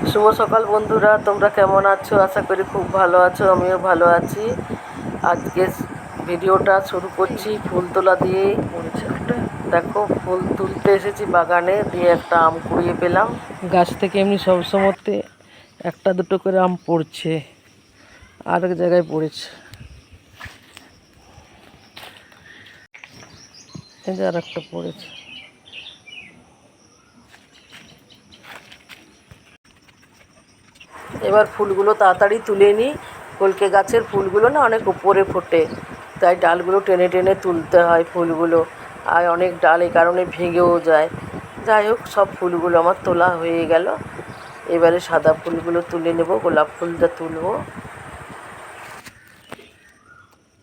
শুভ সকাল বন্ধুরা, তোমরা কেমন আছো? আশা করি খুব ভালো আছো, আমিও ভালো আছি। আজকে ভিডিওটা শুরু করছি ফুল তোলা দিয়ে। দেখো, ফুল তুলতে এসেছি বাগানে, দিয়ে একটা আম কুড়িয়ে পেলাম গাছ থেকে। এমনি সবসময়তে একটা দুটো করে আম পড়ছে, আর এক জায়গায় পড়েছে, এই যে আর একটা পড়েছে। এবার ফুলগুলো তাড়াতাড়ি তুলে নিই। কলকে গাছের ফুলগুলো না অনেক উপরে ফোটে, তাই ডালগুলো টেনে টেনে তুলতে হয় ফুলগুলো, আর অনেক ডাল এই কারণে ভেঙেও যায়। যাই হোক, সব ফুলগুলো আমার তোলা হয়ে গেল। এবারে সাদা ফুলগুলো তুলে নেব, গোলাপ ফুলটা তুলবো।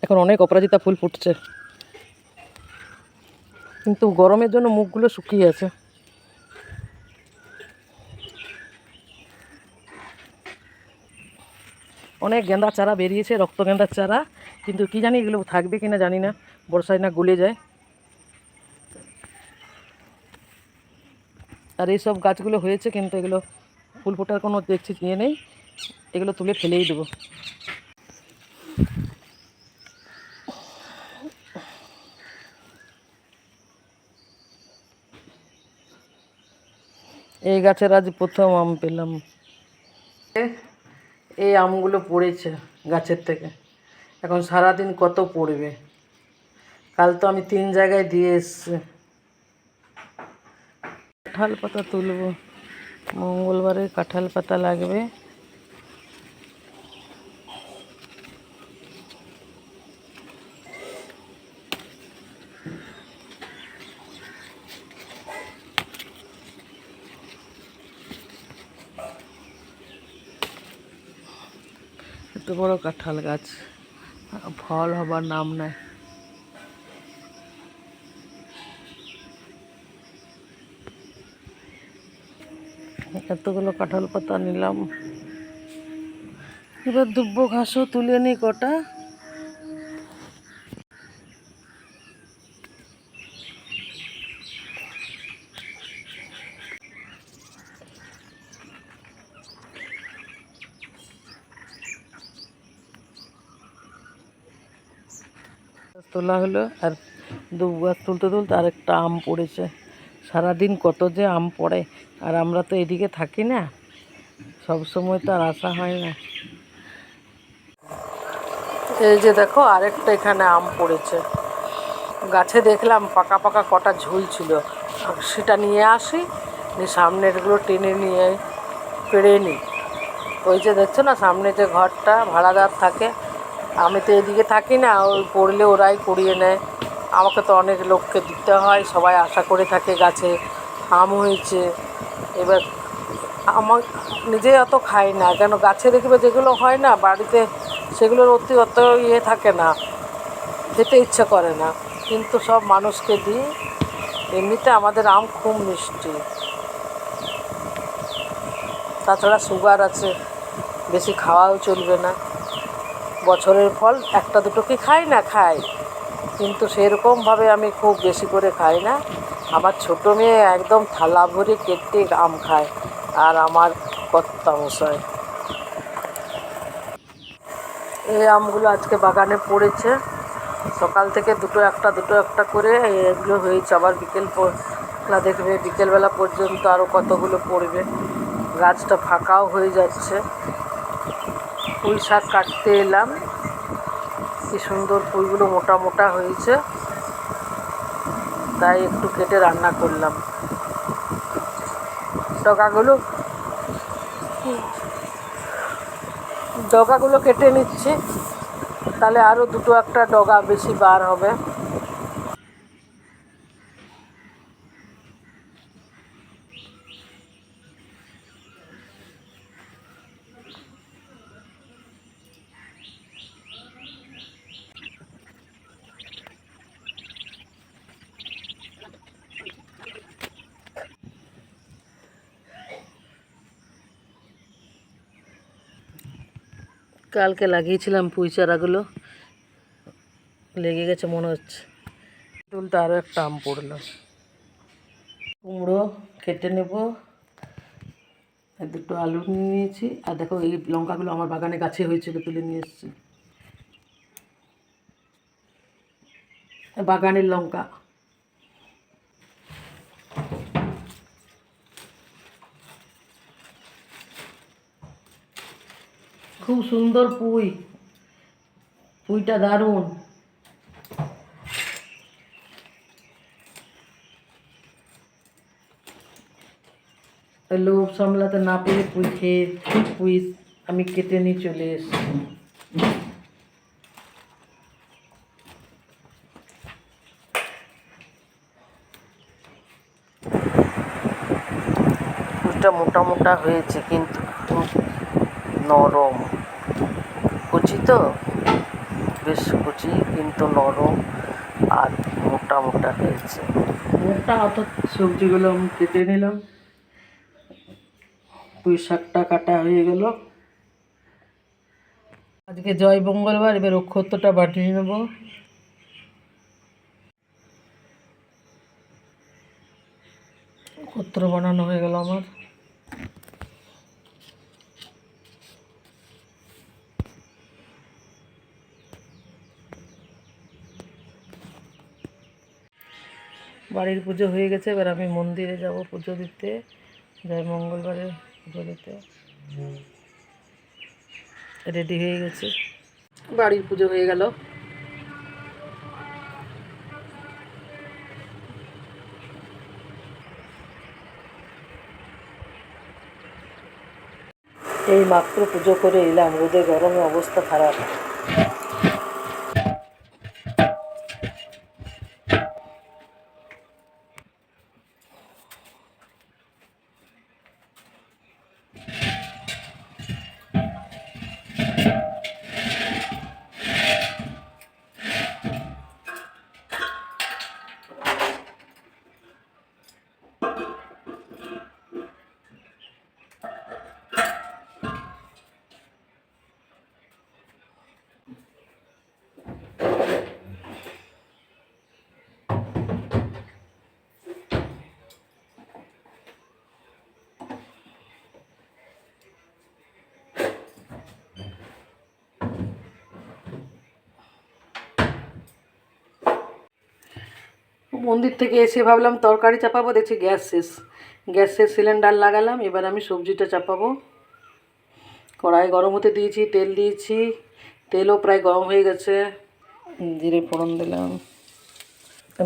এখন অনেক অপরাজিতা ফুল ফুটছে, কিন্তু গরমের জন্য মুখগুলো শুকিয়ে আছে। অনেক গেঁদার চারা বেরিয়েছে, রক্ত গেঁদার চারা, কিন্তু কি জানি এগুলো থাকবে কিনা জানি না, বর্ষায় না গলে যায়। আর এইসব গাছগুলো হয়েছে, কিন্তু এগুলো ফুল ফোটার কোনো দেখছি ইয়ে নেই, এগুলো তুলে ফেলেই দেবো। এই গাছের আজ প্রথম আম পেলাম। এই আমগুলো পড়েছে গাছের থেকে, এখন সারাদিন কত পড়বে। কাল তো আমি 3 জায়গায় দিয়ে এসছি। কাঁঠাল পাতা তুলব, মঙ্গলবারে কাঁঠাল পাতা লাগবে। এত বড় কাঁঠাল গাছ, ফল হবার নাম নাই। এতগুলো কাঁঠাল পাতা নিলাম, এবার দুব্বো ঘাসও তুলে নিই কটা। তোলা হলো, আর দুব্বো গাছ তুলতে তুলতে আরেকটা আম পড়েছে। সারাদিন কত যে আম পড়ে, আর আমরা তো এদিকে থাকি না, সব সময় তো আর আসা হয় না। এই যে দেখো, আরেকটা এখানে আম পড়েছে। গাছে দেখলাম পাকা পাকা কটা ঝুলছিল, সেটা নিয়ে আসি, নিয়ে সামনেরগুলো টেনে নিয়ে পেড়ে নিই। ওই যে দেখছো না, সামনে যে ঘরটা ভাড়াদার থাকে, আমি তো এদিকে থাকি না, ওই পড়লে ওরাই কুড়িয়ে নেয়। আমাকে তো অনেক লোককে দিতে হয়, সবাই আশা করে থাকে গাছে আম হয়েছে। এবার আমার নিজে অত খাই না, কেন গাছে দেখবে যেগুলো হয় না বাড়িতে, সেগুলোর অত ইয়ে থাকে না, খেতে ইচ্ছে করে না, কিন্তু সব মানুষকে দিই। এমনিতে আমাদের আম খুব মিষ্টি, তাছাড়া সুগার আছে, বেশি খাওয়াও চলবে না। বছরের ফল একটা দুটো কি খাই না, খাই, কিন্তু সেরকমভাবে আমি খুব বেশি করে খাই না। আমার ছোটো মেয়ে একদম থালা ভরে কেটে আম খায়, আর আমার কর্তামশাই। এই আমগুলো আজকে বাগানে পড়েছে, সকাল থেকে দুটো একটা করে এগুলো হয়েছে। আবার বিকেলবেলা দেখবে, বিকেলবেলা পর্যন্ত আরও কতগুলো পড়বে। গাছটা ফাঁকাও হয়ে যাচ্ছে। পুঁই শাক কাটতে এলাম, কি সুন্দর পুঁইগুলো মোটা মোটা হয়েছে, তাই একটু কেটে রান্না করলাম। ডগাগুলো কেটে নিচ্ছি, তাহলে আরও দুটো একটা ডগা বেশি বার হবে। কালকে লাগিয়েছিলাম পুঁই চারাগুলো, লেগে গেছে মনে হচ্ছে। তুলতে আরও একটা আম পড়লো। কুমড়ো কেটে নেব, আর দুটো আলু নিয়ে নিয়েছি। আর দেখো এই লঙ্কাগুলো আমার বাগানে গাছে হয়েছিল, তুলে নিয়ে এসেছি, বাগানের লঙ্কা। খুব সুন্দর পুঁই, পুঁইটা দারুণ। লোভ সামলাতে না পেরে পুঁই আমি কেটে নিয়ে চলে এসেছি। পুঁইটা মোটা মোটা হয়েছে কিন্তু নরম, কুচি তো বেশ কুচি কিন্তু নরম আর মোটা মোটা হয়েছে। মোটা অত সবজিগুলো আমি কেটে নিলাম। পুঁই শাকটা কাটা হয়ে গেল। আজকে জয় মঙ্গলবার, এবার অক্ষতটা বাটিয়ে নেব। অক্ষত্র বানানো হয়ে গেল আমার। বাড়ির পুজো হয়ে গেছে, এবার আমি মন্দিরে যাব পুজো দিতে, জয় মঙ্গলবারে পুজো দিতে। রেডি হয়ে গেছে, বাড়ির পুজো হয়ে গেল। এই মাত্র পুজো করে এলাম, রোদে গরমে অবস্থা খারাপ। মন্দির থেকে এসে ভাবলাম তরকারি চাপাবো, দেখছি গ্যাসের সিলিন্ডার লাগালাম। এবার আমি সবজিটা চাপাবো। কড়াই গরম হতে দিয়েছি, তেল দিয়েছি, তেলও প্রায় গরম হয়ে গেছে। জিরে ফোড়ন দিলাম।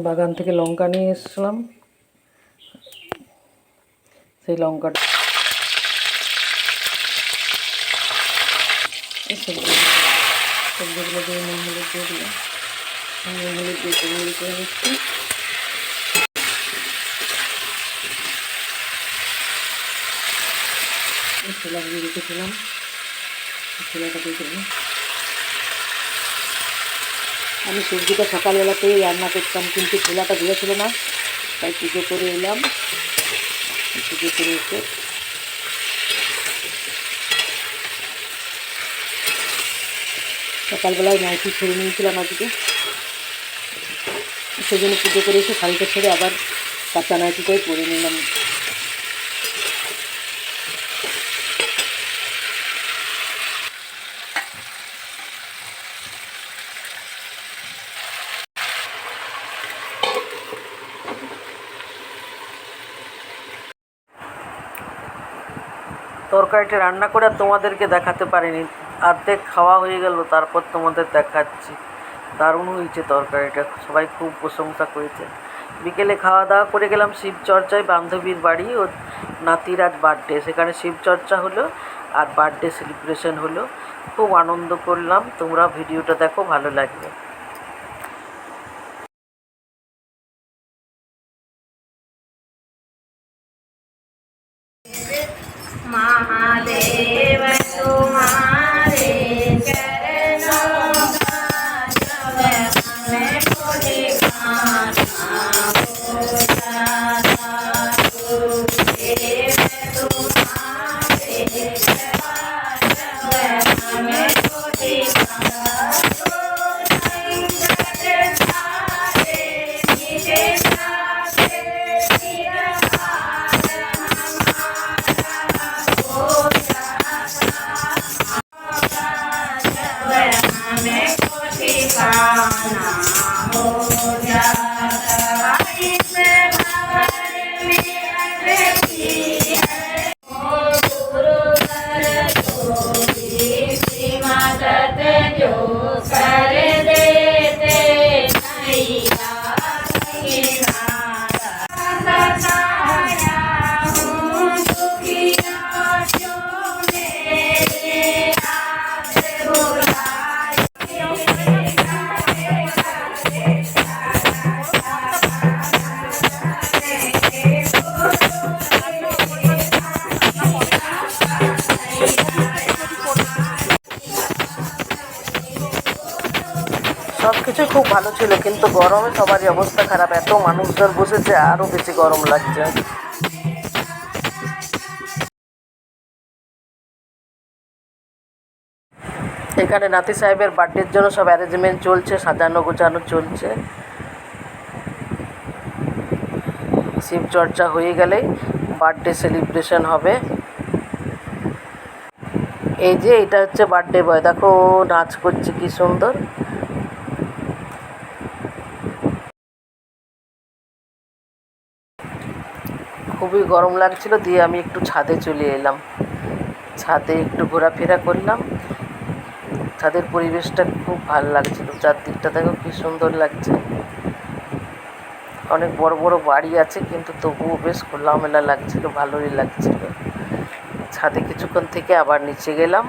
বাগান থেকে লঙ্কা নিয়ে এসেছিলাম, সেই লঙ্কাটা সবজিগুলো দিয়ে নুন হলুদ দিয়ে দিলাম। নুন হলুদ দিয়ে তৈরি করে নিচ্ছি। ছোলা দিয়ে রেখেছিলাম, ছোলাটা দিয়ে দিলাম। আমি সবজিটা সকালবেলাতেই রান্না করতাম, কিন্তু ছোলাটা ধুয়েছিল না, তাই পুজো করে এলাম। পুজো করে এসে সকালবেলায় নাইটি ছেড়ে নিয়েছিলাম আজকে, সেই জন্য পুজো করে এসে শাড়িটা ছেড়ে আবার কাঁচা নাইটিটাই পরে নিলাম। তরকারিটা রান্না করে আর তোমাদেরকে দেখাতে পারিনি, অর্ধেক খাওয়া হয়ে গেল, তারপর তোমাদের দেখাচ্ছি। দারুণ হয়েছে তরকারিটা, সবাই খুব প্রশংসা করেছে। বিকেলে খাওয়া দাওয়া করে গেলাম শিবচর্চায়, বান্ধবীর বাড়ি। ও নাতির আজ বার্থডে, সেখানে শিবচর্চা হলো আর বার্থডে সেলিব্রেশন হলো। খুব আনন্দ করলাম। তোমরা ভিডিওটা দেখো, ভালো লাগবে। महादेव तुम्हारे चरणों का जब हमें भोले खाना हो जाता, गुरुदेव तुम्हारे चरण जब हमें भोले खाना हो सारे नीचे सारे খুব ভালো ছিল, কিন্তু গরমে সবারই অবস্থা খারাপ, এত মানুষজন বসেছে আরও বেশি গরম লাগছে। এখানে নাতি সাহেবের বার্থডের জন্য সব অ্যারেঞ্জমেন্ট চলছে, সাজানো গোছানো চলছে। শিবচর্চা হয়ে গেলেই বার্থডে সেলিব্রেশন হবে। এই যে এটা হচ্ছে বার্থডে বয়, দেখো নাচ করছে কি সুন্দর। খুবই গরম লাগছিল, দিয়ে আমি একটু ছাদে চলে এলাম। ছাদে একটু ঘোরাফেরা করলাম, ছাদের পরিবেশটা খুব ভালো লাগছিল। চারদিকটা দেখো কি সুন্দর লাগছে। অনেক বড় বড় বাড়ি আছে, কিন্তু তবুও বেশ খোলামেলা লাগছিল, ভালোই লাগছিল। ছাদে কিছুক্ষণ থেকে আবার নিচে গেলাম।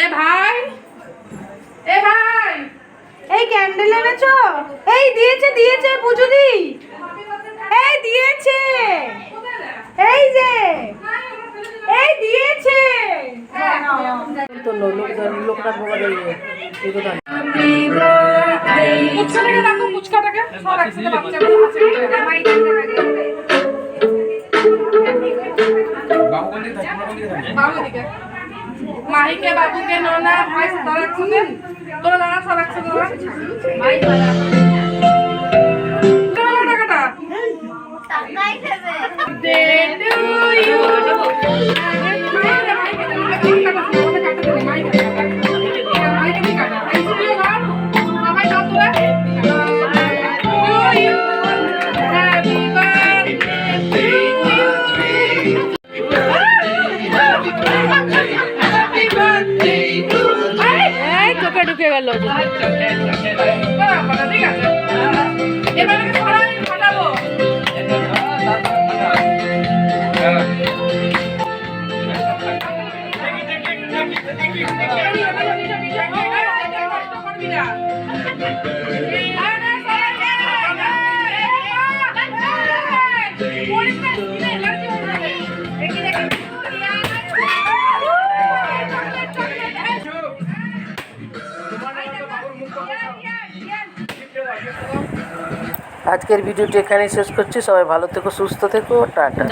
এ ভাই, এ ভাই, এই ক্যান্ডেল এনেছো? এই দিয়েছে দিয়েছে পুজুদি, এই দিয়েছে, এই যে এই দিয়েছে। তো লোকনাথ বাবা পুচকাটাকে রাখো, পুচকাটাকে সব একসাথে বাচ্চাগুলো আছে। বাবু দিকে মাহিকে, বাবুকে, ননা, ভাই সব একসাথে, তোরা দাঁড়া সব একসাথে দাঁড়া। টাকাটা ঢুকে গেল। ঠিক আছে, এবার সরাই ফাটাবো। আজকের ভিডিওটি এখানেই শেষ করছি। সবাই ভালো থেকো, সুস্থ থেকো, টাটা।